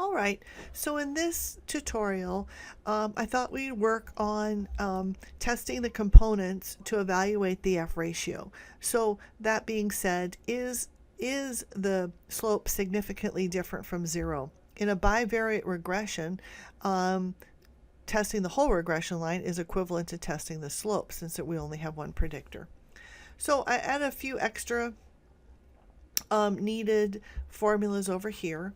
All right, so in this tutorial, I thought we'd work on testing the components to evaluate the F ratio. So that being said, is the slope significantly different from zero? In a bivariate regression, testing the whole regression line is equivalent to testing the slope since we only have one predictor. So I add a few extra needed formulas over here,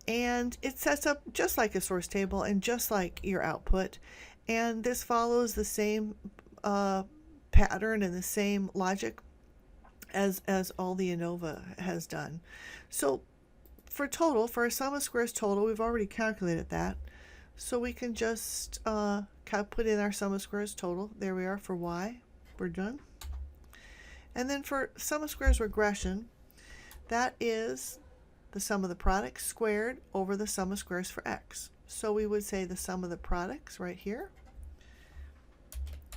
and it sets up just like a source table and just like your output, and this follows the same pattern and the same logic as all the ANOVA has done. So for a sum of squares total, we've already calculated that, so we can just put in our sum of squares total. There we are for y. We're done. And then for sum of squares regression, that is the sum of the products squared over the sum of squares for x. So we would say the sum of the products right here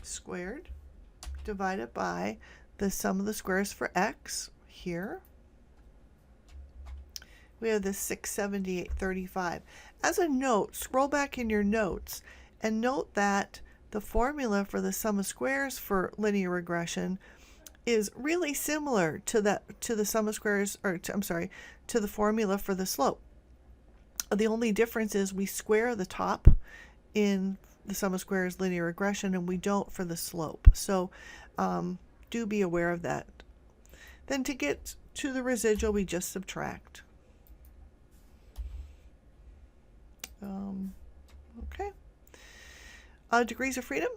squared divided by the sum of the squares for x here. We have this 678.35. As a note, scroll back in your notes and note that the formula for the sum of squares for linear regression is really similar to the sum of squares, or to the formula for the slope. The only difference is we square the top in the sum of squares linear regression and we don't for the slope. So do be aware of that. Then to get to the residual, we just subtract. Okay. Degrees of freedom.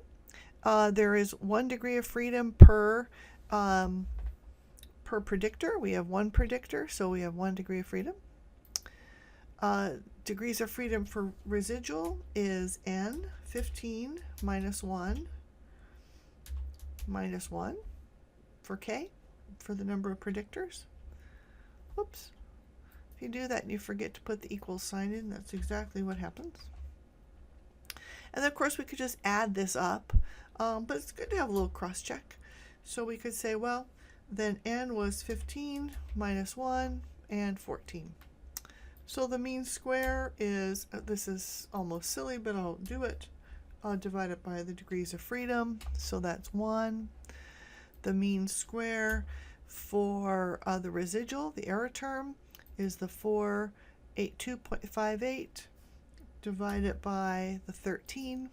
There is 1 degree of freedom per predictor. We have one predictor, so we have 1 degree of freedom. Degrees of freedom for residual is n, 15 minus 1 for k, for the number of predictors. Whoops. If you do that and you forget to put the equals sign in, that's exactly what happens. And then of course we could just add this up, but it's good to have a little cross check. So we could say, well, then n was 15 minus 1 and 14. So the mean square is, this is almost silly, but I'll do it. I'll divide it by the degrees of freedom, so that's 1. The mean square for the residual, the error term, is the 482.58 divided by the 13.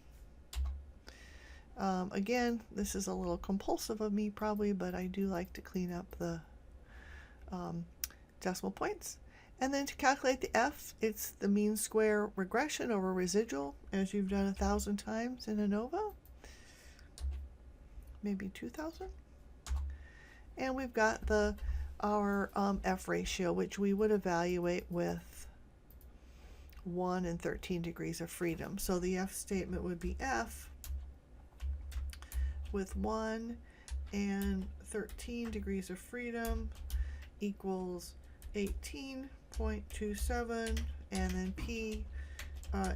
Again, this is a little compulsive of me probably, but I do like to clean up the decimal points. And then to calculate the F, it's the mean square regression over residual, as you've done 1,000 times in ANOVA, maybe 2,000. And we've got our F ratio, which we would evaluate with 1 and 13 degrees of freedom. So the F statement would be F with 1 and 13 degrees of freedom equals 18.27, and then P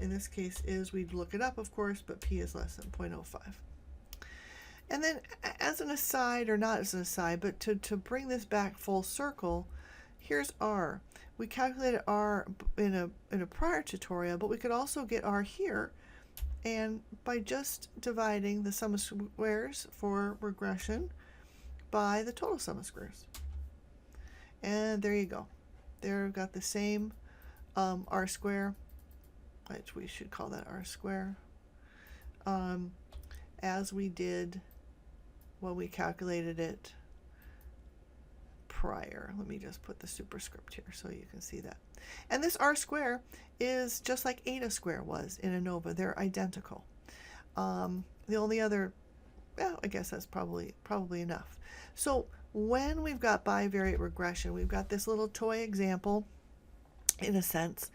in this case is, we'd look it up of course, but P is less than 0.05. And then as an aside, or not as an aside, but to bring this back full circle, here's R. We calculated R in a prior tutorial, but we could also get R here, and by just dividing the sum of squares for regression by the total sum of squares. And there you go. There we've got the same R square, which we should call that R square, as we did when we calculated it prior. Let me just put the superscript here so you can see that. And this R square is just like eta square was in ANOVA. They're identical. The only other, well, I guess that's probably enough. So when we've got bivariate regression, we've got this little toy example, in a sense,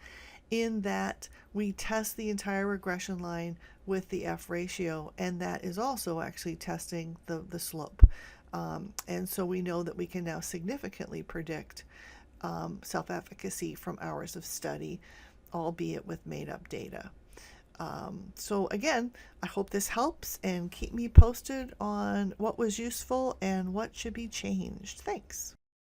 in that we test the entire regression line with the F ratio, and that is also actually testing the slope. And so we know that we can now significantly predict self-efficacy from hours of study, albeit with made-up data. So again, I hope this helps, and keep me posted on what was useful and what should be changed. Thanks.